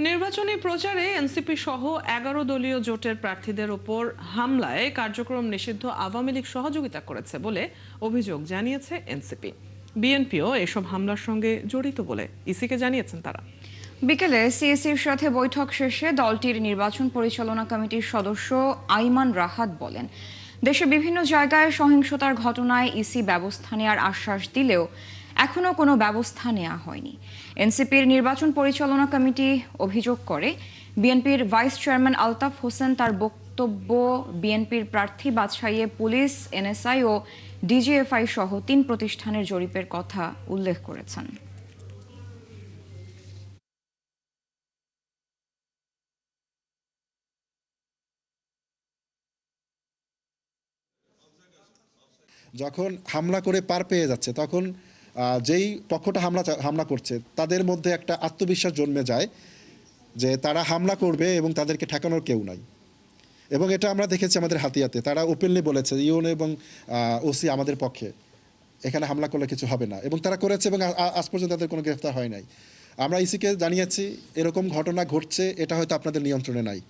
নির্বাচনী প্রচারে এনসিপি সহ 11 দলীয় জোটের প্রার্থীদের উপর হামলায় কার্যক্রম নিষিদ্ধ আওয়ামী লীগ সহযোগিতা করেছে বলে অভিযোগ জানিয়েছে এনসিপি। বিএনপিও এসব হামলার সঙ্গে জড়িত বলে ইসিকে জানিয়েছেন তারা। বিকেলে সিএসির সাথে বৈঠক শেষে দলটির নির্বাচন পরিচালনা কমিটির সদস্য আইমান রাহাত বলেন, দেশে বিভিন্ন জায়গায় সহিংসতার ঘটনায় ইসি ব্যবস্থা নেওয়ার আশ্বাস দিলেও এখনো কোনো ব্যবস্থা নেওয়া হয়নি। এনসিপির নির্বাচন পরিচালনা কমিটি অভিযোগ করে, বিএনপির ভাইস চেয়ারম্যান আলতাফ হোসেন তার বক্তব্য বিএনপির প্রার্থী বাছাইয়ে পুলিশ, এনএসআই ও ডিজিএফআই সহ 3 প্রতিষ্ঠানের জরিপের কথা উল্লেখ করেছেন। যখন হামলা করে পার পেয়ে যাচ্ছে তখন যেই পক্ষটা হামলা করছে তাদের মধ্যে একটা আত্মবিশ্বাস জন্মে যায় যে তারা হামলা করবে এবং তাদেরকে ঠেকানোর কেউ নাই। এবং এটা আমরা দেখেছি আমাদের হাতিয়াতে, তারা ওপেনলি বলেছে ইউএন এবং ওসি আমাদের পক্ষে, এখানে হামলা করলে কিছু হবে না, এবং তারা করেছে এবং আজ পর্যন্ত তাদের কোনো গ্রেফতার হয় নাই। আমরা ইসিকে জানিয়েছি এরকম ঘটনা ঘটছে, এটা হয়তো আপনাদের নিয়ন্ত্রণে নাই।